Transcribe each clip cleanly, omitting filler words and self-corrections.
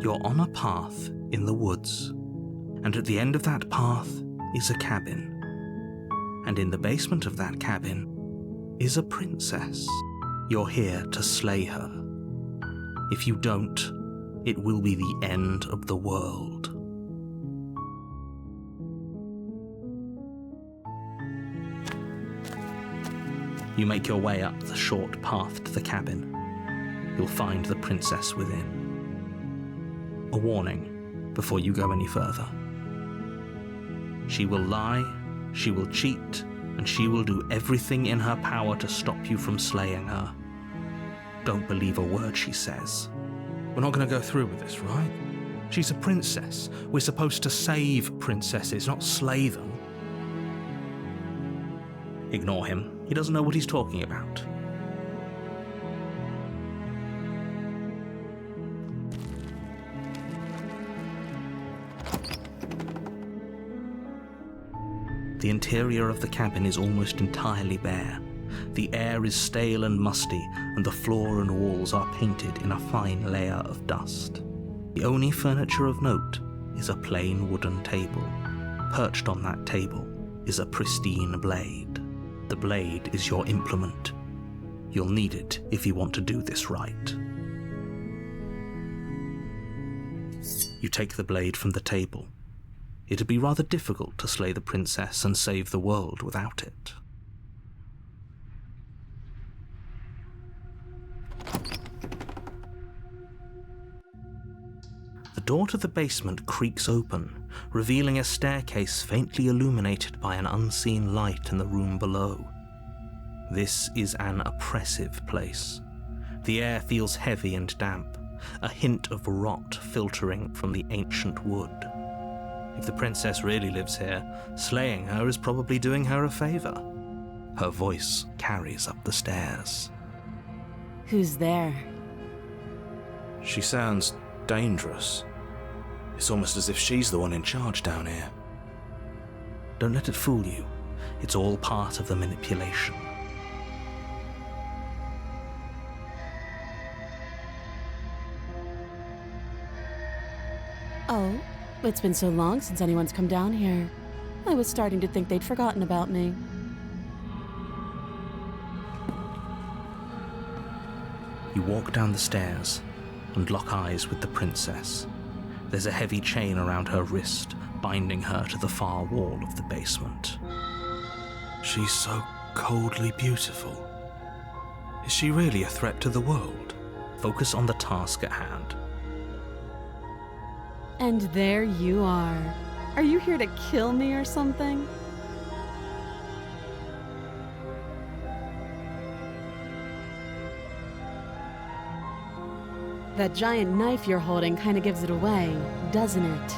You're on a path in the woods, and at the end of that path is a cabin. And in the basement of that cabin is a princess. You're here to slay her. If you don't, it will be the end of the world. You make your way up the short path to the cabin. You'll find the princess within. A warning before you go any further. She will lie, she will cheat, and she will do everything in her power to stop you from slaying her. Don't believe a word she says. We're not going to go through with this, right? She's a princess. We're supposed to save princesses, not slay them. Ignore him. He doesn't know what he's talking about. The interior of the cabin is almost entirely bare. The air is stale and musty, and the floor and walls are painted in a fine layer of dust. The only furniture of note is a plain wooden table. Perched on that table is a pristine blade. The blade is your implement. You'll need it if you want to do this right. You take the blade from the table. It'd be rather difficult to slay the princess and save the world without it. The door to the basement creaks open, revealing a staircase faintly illuminated by an unseen light in the room below. This is an oppressive place. The air feels heavy and damp, a hint of rot filtering from the ancient wood. If the princess really lives here, slaying her is probably doing her a favor. Her voice carries up the stairs. Who's there? She sounds dangerous. It's almost as if she's the one in charge down here. Don't let it fool you. It's all part of the manipulation. Oh, it's been so long since anyone's come down here. I was starting to think they'd forgotten about me. You walk down the stairs and lock eyes with the princess. There's a heavy chain around her wrist, binding her to the far wall of the basement. She's so coldly beautiful. Is she really a threat to the world? Focus on the task at hand. And there you are. Are you here to kill me or something? That giant knife you're holding kind of gives it away, doesn't it?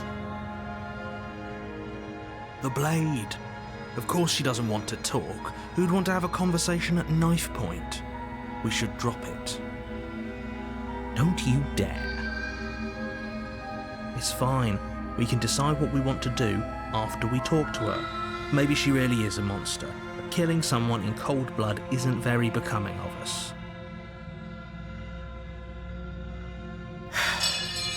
The blade. Of course she doesn't want to talk. Who'd want to have a conversation at knife point? We should drop it. Don't you dare. It's fine. We can decide what we want to do after we talk to her. Maybe she really is a monster, but killing someone in cold blood isn't very becoming of us.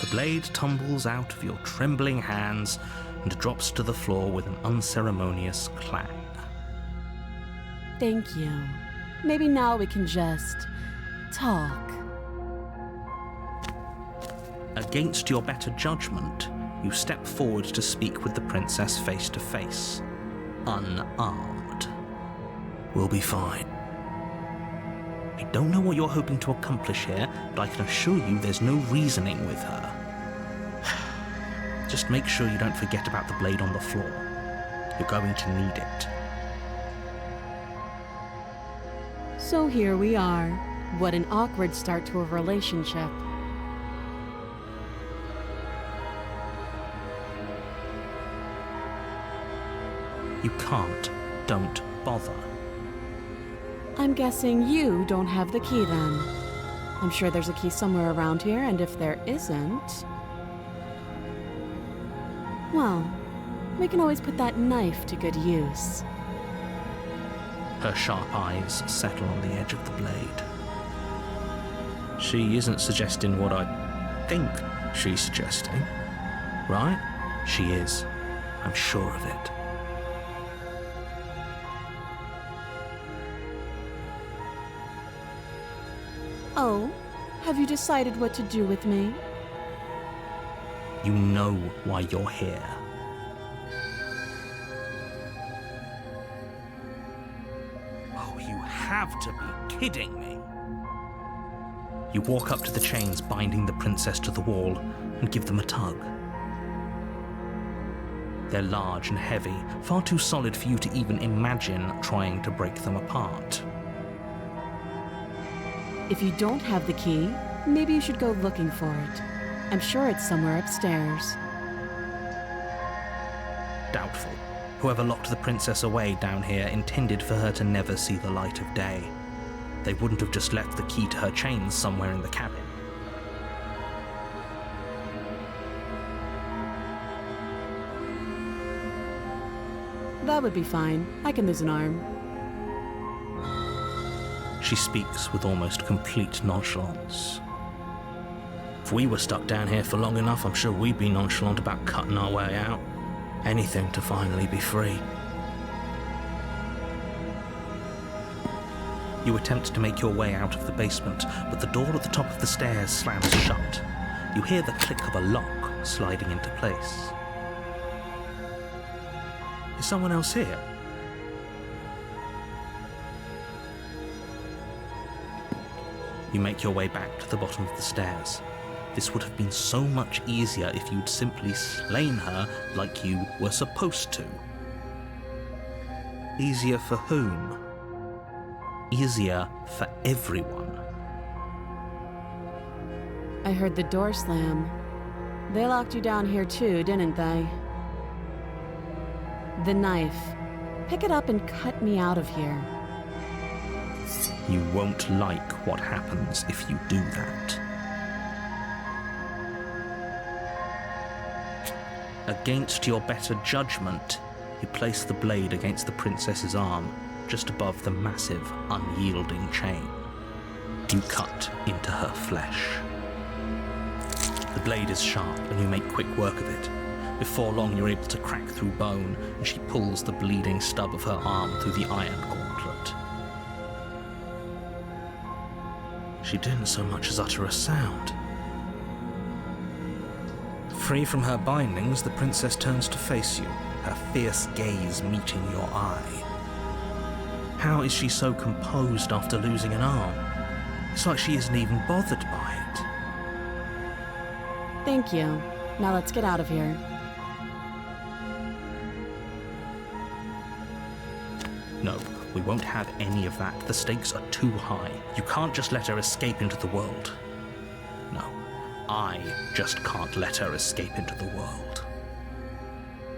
The blade tumbles out of your trembling hands and drops to the floor with an unceremonious clang. Thank you. Maybe now we can just talk. Against your better judgment, you step forward to speak with the princess face to face, unarmed. We'll be fine. I don't know what you're hoping to accomplish here, but I can assure you there's no reasoning with her. Just make sure you don't forget about the blade on the floor. You're going to need it. So here we are. What an awkward start to a relationship. You can't. Don't bother. I'm guessing you don't have the key then. I'm sure there's a key somewhere around here, and if there isn't... well, we can always put that knife to good use. Her sharp eyes settle on the edge of the blade. She isn't suggesting what I think she's suggesting. Right? She is. I'm sure of it. Oh, have you decided what to do with me? You know why you're here. Oh, you have to be kidding me. You walk up to the chains binding the princess to the wall and give them a tug. They're large and heavy, far too solid for you to even imagine trying to break them apart. If you don't have the key, maybe you should go looking for it. I'm sure it's somewhere upstairs. Doubtful. Whoever locked the princess away down here intended for her to never see the light of day. They wouldn't have just left the key to her chains somewhere in the cabin. That would be fine. I can lose an arm. She speaks with almost complete nonchalance. If we were stuck down here for long enough, I'm sure we'd be nonchalant about cutting our way out. Anything to finally be free. You attempt to make your way out of the basement, but the door at the top of the stairs slams shut. You hear the click of a lock sliding into place. Is someone else here? You make your way back to the bottom of the stairs. This would have been so much easier if you'd simply slain her like you were supposed to. Easier for whom? Easier for everyone. I heard the door slam. They locked you down here too, didn't they? The knife. Pick it up and cut me out of here. You won't like what happens if you do that. Against your better judgment, you place the blade against the princess's arm, just above the massive, unyielding chain. You cut into her flesh. The blade is sharp and you make quick work of it. Before long, you're able to crack through bone, and she pulls the bleeding stub of her arm through the iron gauntlet. She didn't so much as utter a sound. Free from her bindings, the princess turns to face you, her fierce gaze meeting your eye. How is she so composed after losing an arm? It's like she isn't even bothered by it. Thank you. Now let's get out of here. No, we won't have any of that. The stakes are too high. You can't just let her escape into the world. No, I just can't let her escape into the world.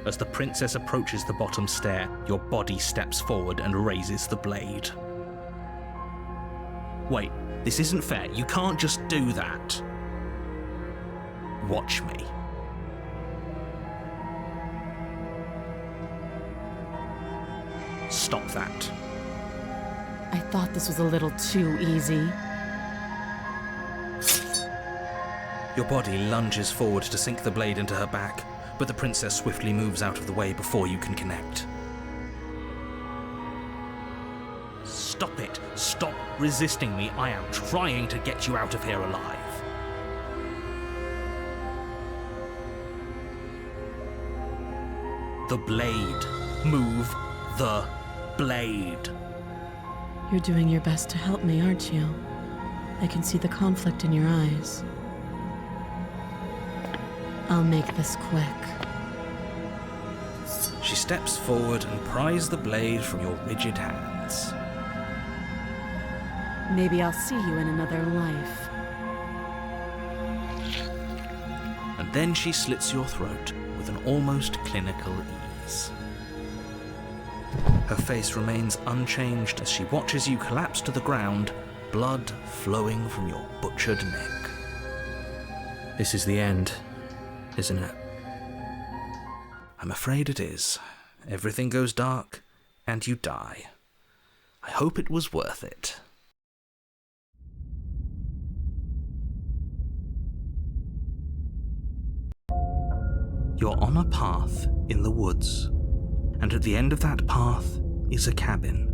As the princess approaches the bottom stair, your body steps forward and raises the blade. Wait, this isn't fair. You can't just do that. Watch me. Stop that. I thought this was a little too easy. Your body lunges forward to sink the blade into her back, but the princess swiftly moves out of the way before you can connect. Stop it! Stop resisting me! I am trying to get you out of here alive. The blade. Move the blade. You're doing your best to help me, aren't you? I can see the conflict in your eyes. I'll make this quick. She steps forward and pries the blade from your rigid hands. Maybe I'll see you in another life. And then she slits your throat with an almost clinical ease. Her face remains unchanged as she watches you collapse to the ground, blood flowing from your butchered neck. This is the end, isn't it? I'm afraid it is. Everything goes dark, and you die. I hope it was worth it. You're on a path in the woods, and at the end of that path is a cabin.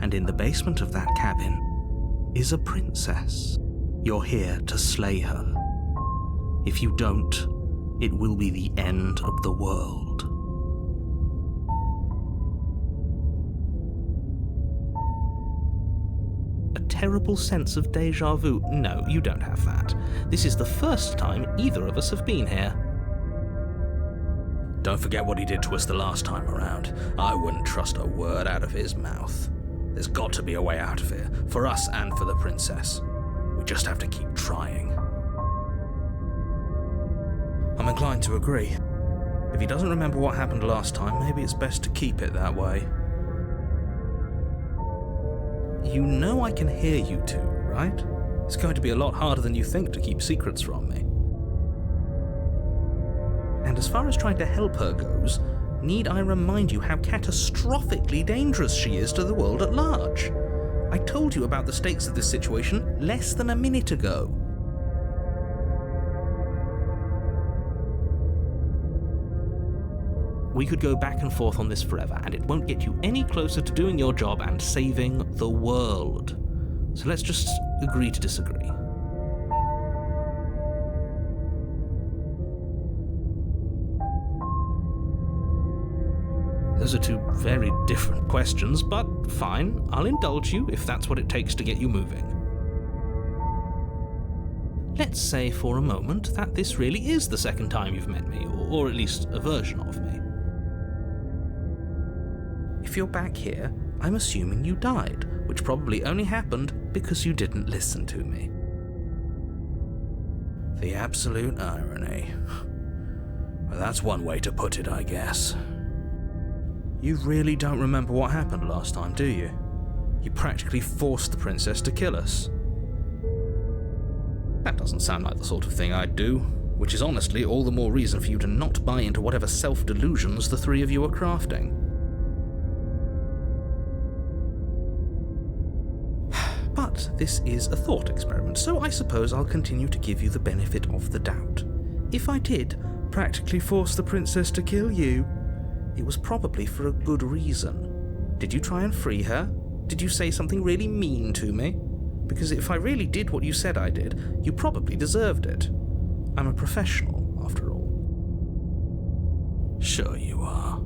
And in the basement of that cabin is a princess. You're here to slay her. If you don't, it will be the end of the world. A terrible sense of déjà vu. No, you don't have that. This is the first time either of us have been here. Don't forget what he did to us the last time around. I wouldn't trust a word out of his mouth. There's got to be a way out of here, for us and for the princess. We just have to keep trying. I'm inclined to agree. If he doesn't remember what happened last time, maybe it's best to keep it that way. You know I can hear you two, right? It's going to be a lot harder than you think to keep secrets from me. And as far as trying to help her goes, need I remind you how catastrophically dangerous she is to the world at large? I told you about the stakes of this situation less than a minute ago. We could go back and forth on this forever, and it won't get you any closer to doing your job and saving the world. So let's just agree to disagree. Those are two very different questions, but fine, I'll indulge you if that's what it takes to get you moving. Let's say for a moment that this really is the second time you've met me, or at least a version of me. If you're back here, I'm assuming you died, which probably only happened because you didn't listen to me. The absolute irony. Well, that's one way to put it, I guess. You really don't remember what happened last time, do you? You practically forced the princess to kill us. That doesn't sound like the sort of thing I'd do, which is honestly all the more reason for you to not buy into whatever self-delusions the three of you are crafting. But this is a thought experiment, so I suppose I'll continue to give you the benefit of the doubt. If I did practically force the princess to kill you, it was probably for a good reason. Did you try and free her? Did you say something really mean to me? Because if I really did what you said I did, you probably deserved it. I'm a professional, after all. Sure you are.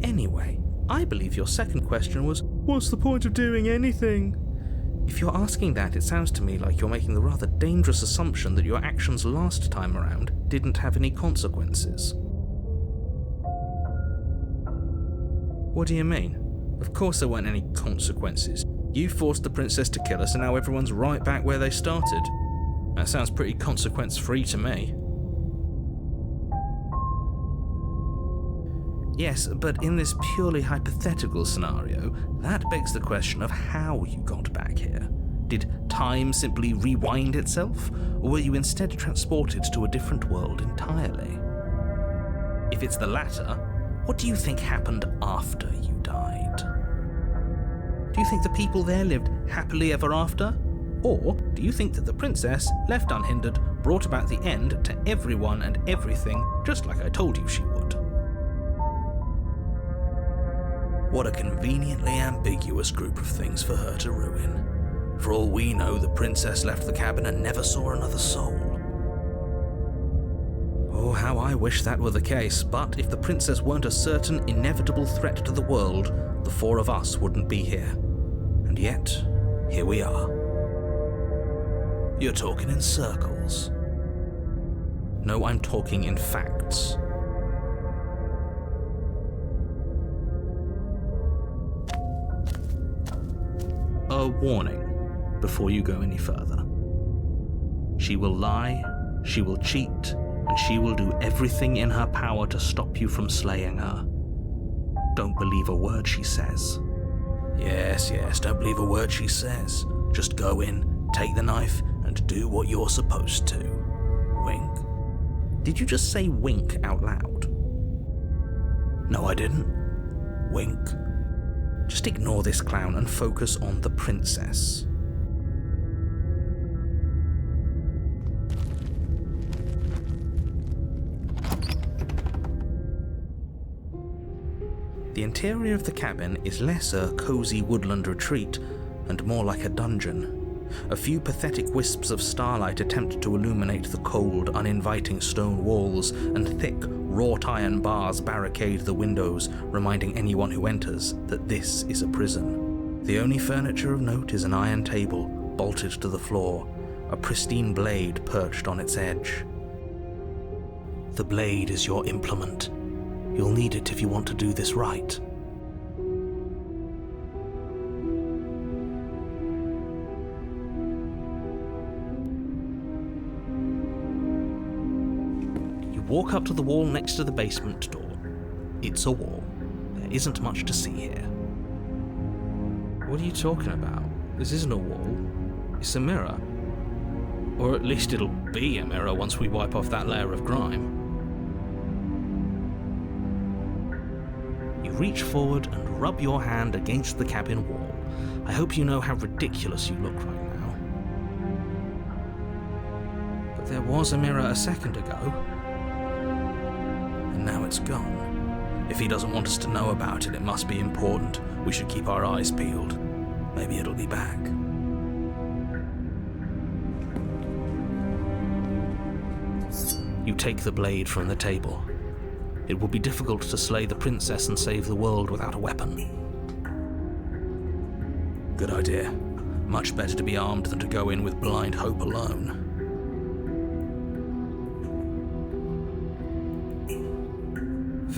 Anyway, I believe your second question was, what's the point of doing anything? If you're asking that, it sounds to me like you're making the rather dangerous assumption that your actions last time around didn't have any consequences. What do you mean? Of course there weren't any consequences. You forced the princess to kill us and now everyone's right back where they started. That sounds pretty consequence-free to me. Yes, but in this purely hypothetical scenario, that begs the question of how you got back here. Did time simply rewind itself, or were you instead transported to a different world entirely? If it's the latter, what do you think happened after you died? Do you think the people there lived happily ever after? Or do you think that the princess, left unhindered, brought about the end to everyone and everything, just like I told you she would? What a conveniently ambiguous group of things for her to ruin. For all we know, the princess left the cabin and never saw another soul. Oh, how I wish that were the case, but if the princess weren't a certain, inevitable threat to the world, the four of us wouldn't be here. And yet, here we are. You're talking in circles. No, I'm talking in facts. A warning before you go any further. She will lie, she will cheat, and she will do everything in her power to stop you from slaying her. Don't believe a word she says. Yes, don't believe a word she says. Just go in, take the knife, and do what you're supposed to. Wink. Did you just say wink out loud? No, I didn't. Wink. Just ignore this clown and focus on the princess. The interior of the cabin is less a cozy woodland retreat and more like a dungeon. A few pathetic wisps of starlight attempt to illuminate the cold, uninviting stone walls, and thick, wrought iron bars barricade the windows, reminding anyone who enters that this is a prison. The only furniture of note is an iron table, bolted to the floor, a pristine blade perched on its edge. The blade is your implement. You'll need it if you want to do this right. Walk up to the wall next to the basement door. It's a wall. There isn't much to see here. What are you talking about? This isn't a wall. It's a mirror. Or at least it'll be a mirror once we wipe off that layer of grime. You reach forward and rub your hand against the cabin wall. I hope you know how ridiculous you look right now. But there was a mirror a second ago. And now it's gone. If he doesn't want us to know about it, it must be important. We should keep our eyes peeled. Maybe it'll be back. You take the blade from the table. It would be difficult to slay the princess and save the world without a weapon. Good idea. Much better to be armed than to go in with blind hope alone.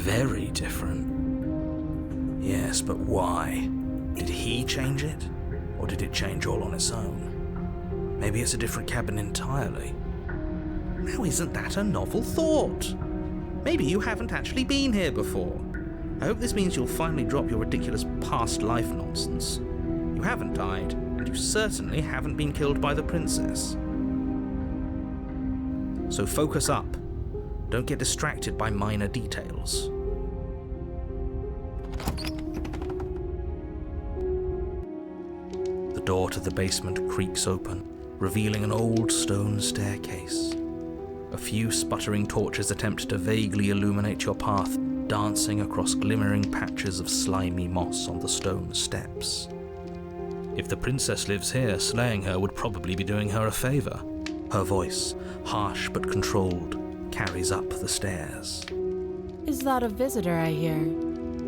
Very different. Yes, but why? Did he change it? Or did it change all on its own? Maybe it's a different cabin entirely. Now isn't that a novel thought? Maybe you haven't actually been here before. I hope this means you'll finally drop your ridiculous past life nonsense. You haven't died, and you certainly haven't been killed by the princess. So focus up. Don't get distracted by minor details. The door to the basement creaks open, revealing an old stone staircase. A few sputtering torches attempt to vaguely illuminate your path, dancing across glimmering patches of slimy moss on the stone steps. If the princess lives here, slaying her would probably be doing her a favor. Her voice, harsh but controlled, carries up the stairs. Is that a visitor I hear?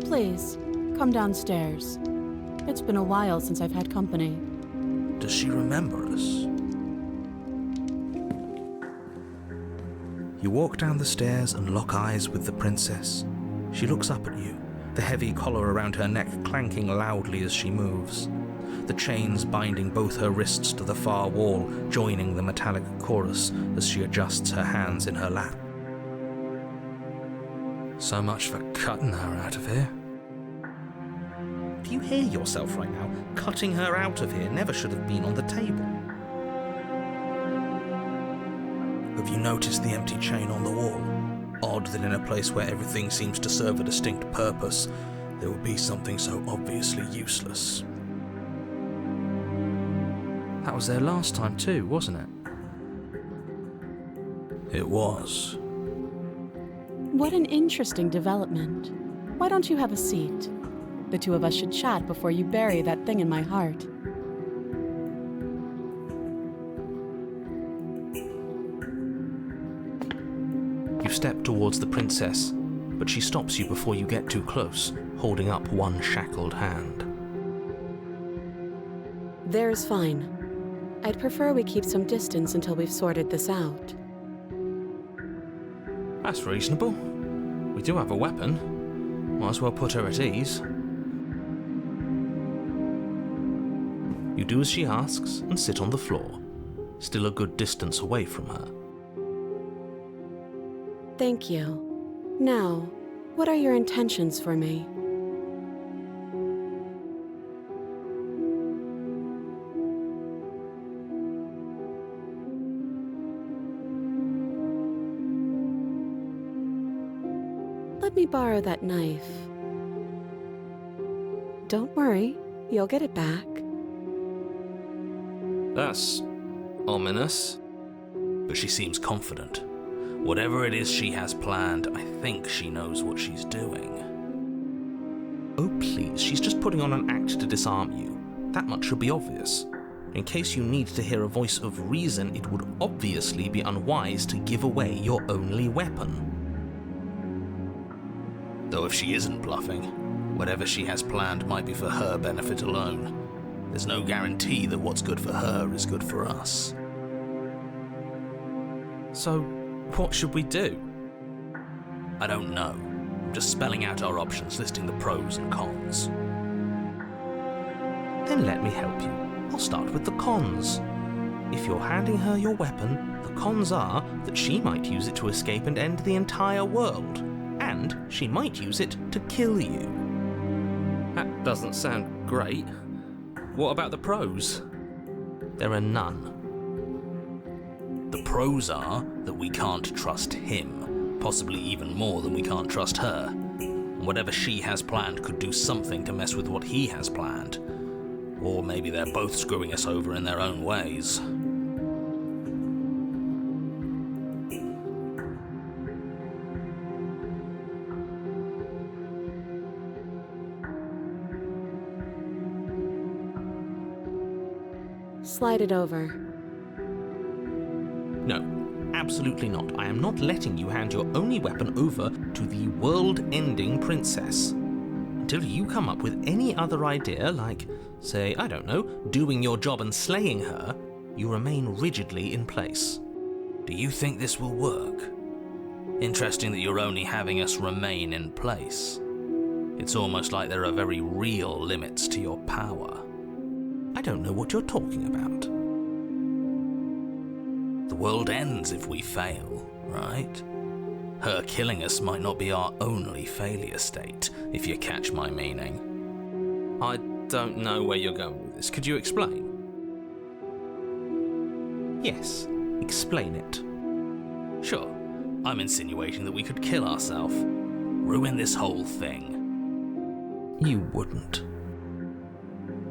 Please, come downstairs. It's been a while since I've had company. Does she remember us? You walk down the stairs and lock eyes with the princess. She looks up at you, the heavy collar around her neck clanking loudly as she moves. The chains binding both her wrists to the far wall, joining the metallic chorus as she adjusts her hands in her lap. So much for cutting her out of here. Do you hear yourself right now? Cutting her out of here never should have been on the table. Have you noticed the empty chain on the wall? Odd that in a place where everything seems to serve a distinct purpose, there would be something so obviously useless. That was there last time too, wasn't it? It was. What an interesting development. Why don't you have a seat? The two of us should chat before you bury that thing in my heart. You step towards the princess, but she stops you before you get too close, holding up one shackled hand. There's fine. I'd prefer we keep some distance until we've sorted this out. That's reasonable. We do have a weapon. Might as well put her at ease. You do as she asks and sit on the floor, still a good distance away from her. Thank you. Now, what are your intentions for me? Let me borrow that knife. Don't worry, you'll get it back. That's ominous. But she seems confident. Whatever it is she has planned, I think she knows what she's doing. Oh please, she's just putting on an act to disarm you. That much should be obvious. In case you need to hear a voice of reason, it would obviously be unwise to give away your only weapon. Though if she isn't bluffing, whatever she has planned might be for her benefit alone. There's no guarantee that what's good for her is good for us. So, what should we do? I don't know. I'm just spelling out our options, listing the pros and cons. Then let me help you. I'll start with the cons. If you're handing her your weapon, the cons are that she might use it to escape and end the entire world. And she might use it to kill you. That doesn't sound great. What about the pros? There are none. The pros are that we can't trust him, possibly even more than we can't trust her. And whatever she has planned could do something to mess with what he has planned. Or maybe they're both screwing us over in their own ways. Slide it over. No, absolutely not. I am not letting you hand your only weapon over to the world-ending princess. Until you come up with any other idea, like, say, I don't know, doing your job and slaying her, you remain rigidly in place. Do you think this will work? Interesting that you're only having us remain in place. It's almost like there are very real limits to your power. I don't know what you're talking about. The world ends if we fail, right? Her killing us might not be our only failure state, if you catch my meaning. I don't know where you're going with this. Could you explain? Yes, explain it. Sure, I'm insinuating that we could kill ourselves. Ruin this whole thing. You wouldn't.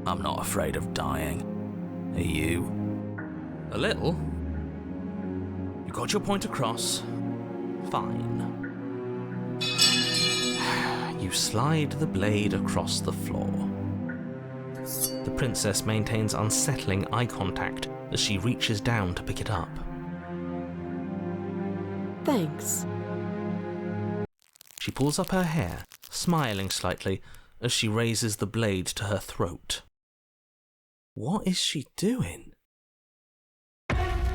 I'm not afraid of dying. Are you? A little. You got your point across. Fine. You slide the blade across the floor. The princess maintains unsettling eye contact as she reaches down to pick it up. Thanks. She pulls up her hair, smiling slightly as she raises the blade to her throat. What is she doing?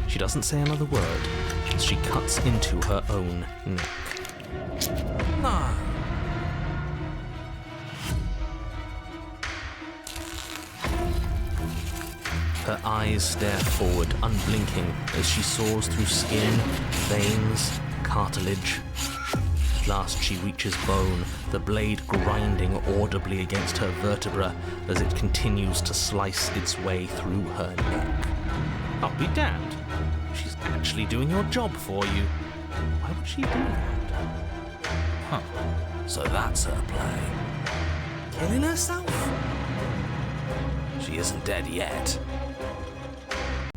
She doesn't say another word as she cuts into her own neck. No. Her eyes stare forward, unblinking, as she saws through skin, veins, cartilage. At last she reaches bone, the blade grinding audibly against her vertebra as it continues to slice its way through her neck. I'll be damned. She's actually doing your job for you. Why would she do that? Huh. So that's her play. Killing herself? She isn't dead yet.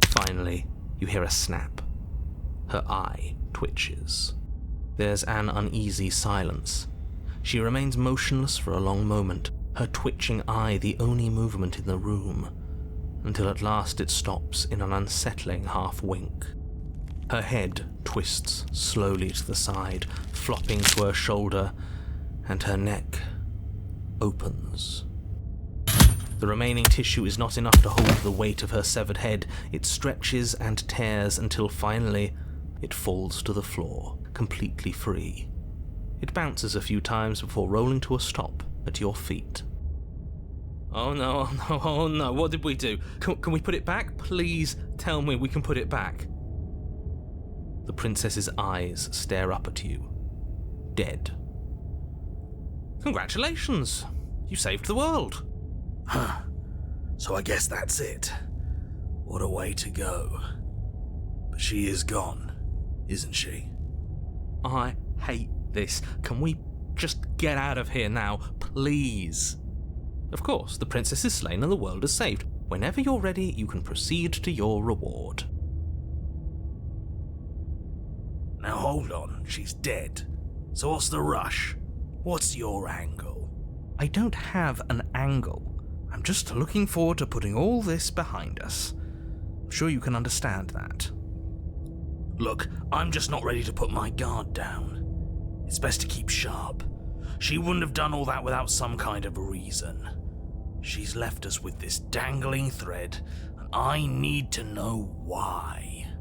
Finally, you hear a snap. Her eye twitches. There's an uneasy silence. She remains motionless for a long moment, her twitching eye the only movement in the room, until at last it stops in an unsettling half-wink. Her head twists slowly to the side, flopping to her shoulder, and her neck opens. The remaining tissue is not enough to hold the weight of her severed head. It stretches and tears until finally it falls to the floor, completely free. It bounces a few times before rolling to a stop at your feet. Oh no, oh no, oh no, what did we do? Can we put it back? Please tell me we can put it back. The princess's eyes stare up at you, dead. Congratulations! You saved the world. Huh. So I guess that's it. What a way to go. But she is gone, isn't she? I hate this. Can we just get out of here now, please? Of course, the princess is slain and the world is saved. Whenever you're ready, you can proceed to your reward. Now hold on, she's dead. So what's the rush? What's your angle? I don't have an angle. I'm just looking forward to putting all this behind us. I'm sure you can understand that. Look, I'm just not ready to put my guard down. It's best to keep sharp. She wouldn't have done all that without some kind of reason. She's left us with this dangling thread, and I need to know why.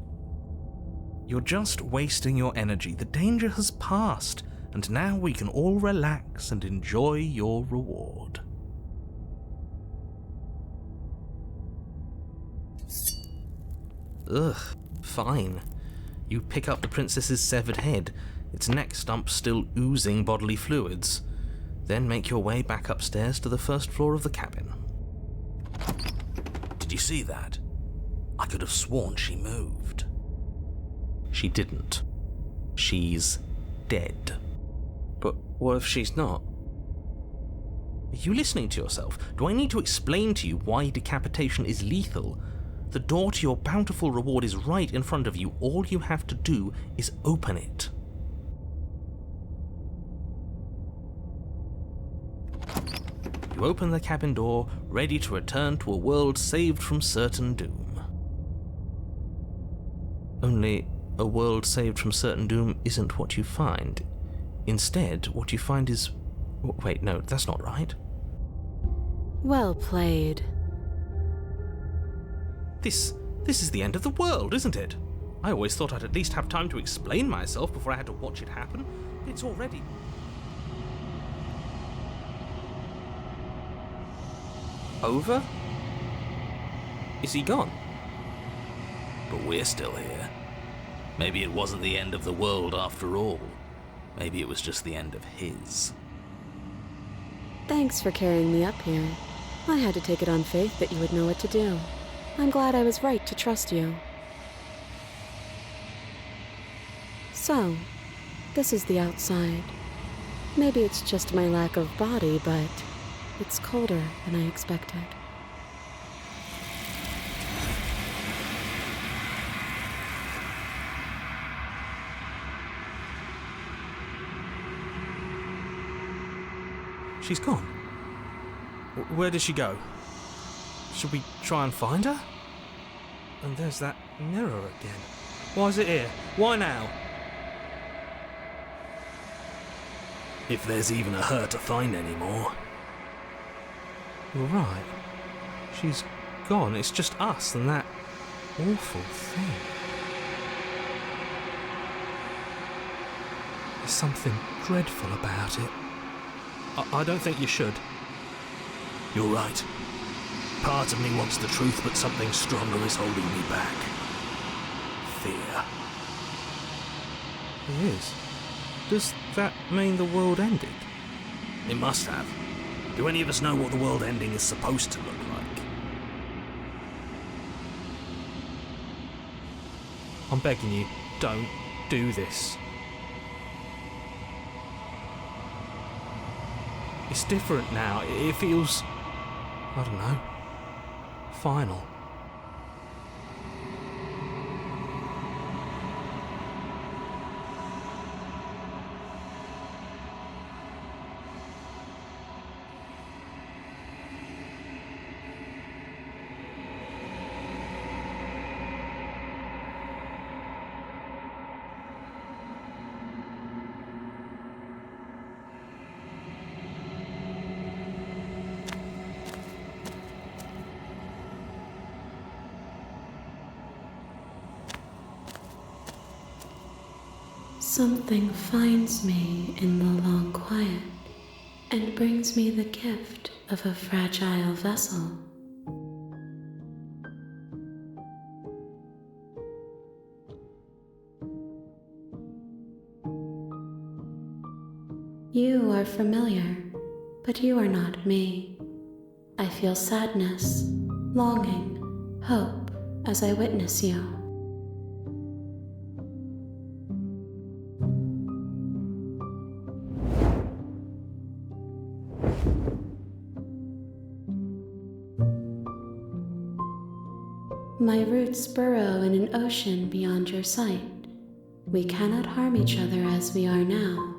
You're just wasting your energy. The danger has passed, and now we can all relax and enjoy your reward. Ugh, fine. You pick up the princess's severed head, its neck stump still oozing bodily fluids. Then make your way back upstairs to the first floor of the cabin. Did you see that? I could have sworn she moved. She didn't. She's dead. But what if she's not? Are you listening to yourself? Do I need to explain to you why decapitation is lethal? The door to your bountiful reward is right in front of you. All you have to do is open it. You open the cabin door, ready to return to a world saved from certain doom. Only a world saved from certain doom isn't what you find. Instead, what you find is... Wait, no, that's not right. Well played. This is the end of the world, isn't it? I always thought I'd at least have time to explain myself before I had to watch it happen. It's already... over? Is he gone? But we're still here. Maybe it wasn't the end of the world after all. Maybe it was just the end of his. Thanks for carrying me up here. I had to take it on faith that you would know what to do. I'm glad I was right to trust you. So, this is the outside. Maybe it's just my lack of body, but it's colder than I expected. She's gone. Where did she go? Should we try and find her? And there's that mirror again. Why is it here? Why now? If there's even a her to find anymore. You're right. She's gone. It's just us and that awful thing. There's something dreadful about it. I don't think you should. You're right. Part of me wants the truth, but something stronger is holding me back. Fear. It is. Does that mean the world ended? It must have. Do any of us know what the world ending is supposed to look like? I'm begging you, don't do this. It's different now. It feels... I don't know. Final. Something finds me in the long quiet and brings me the gift of a fragile vessel. You are familiar, but you are not me. I feel sadness, longing, hope as I witness you. My roots burrow in an ocean beyond your sight. We cannot harm each other as we are now.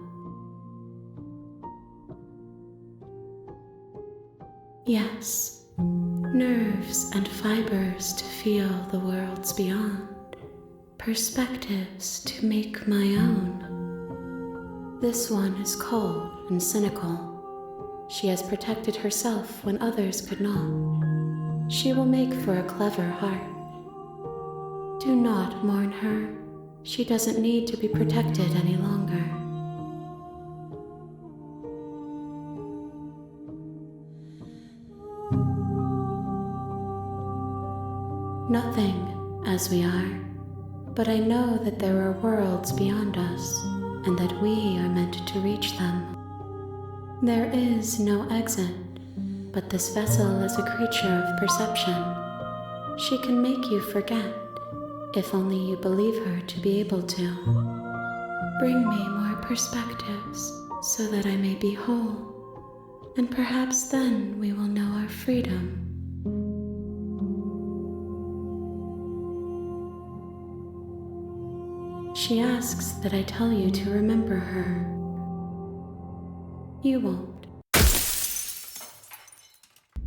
Yes, nerves and fibers to feel the worlds beyond, perspectives to make my own. This one is cold and cynical. She has protected herself when others could not. She will make for a clever heart. Do not mourn her. She doesn't need to be protected any longer. Nothing, as we are, but I know that there are worlds beyond us, and that we are meant to reach them. There is no exit, but this vessel is a creature of perception. She can make you forget, if only you believe her to be able to. Bring me more perspectives, so that I may be whole, and perhaps then we will know our freedom. She asks that I tell you to remember her. You won't.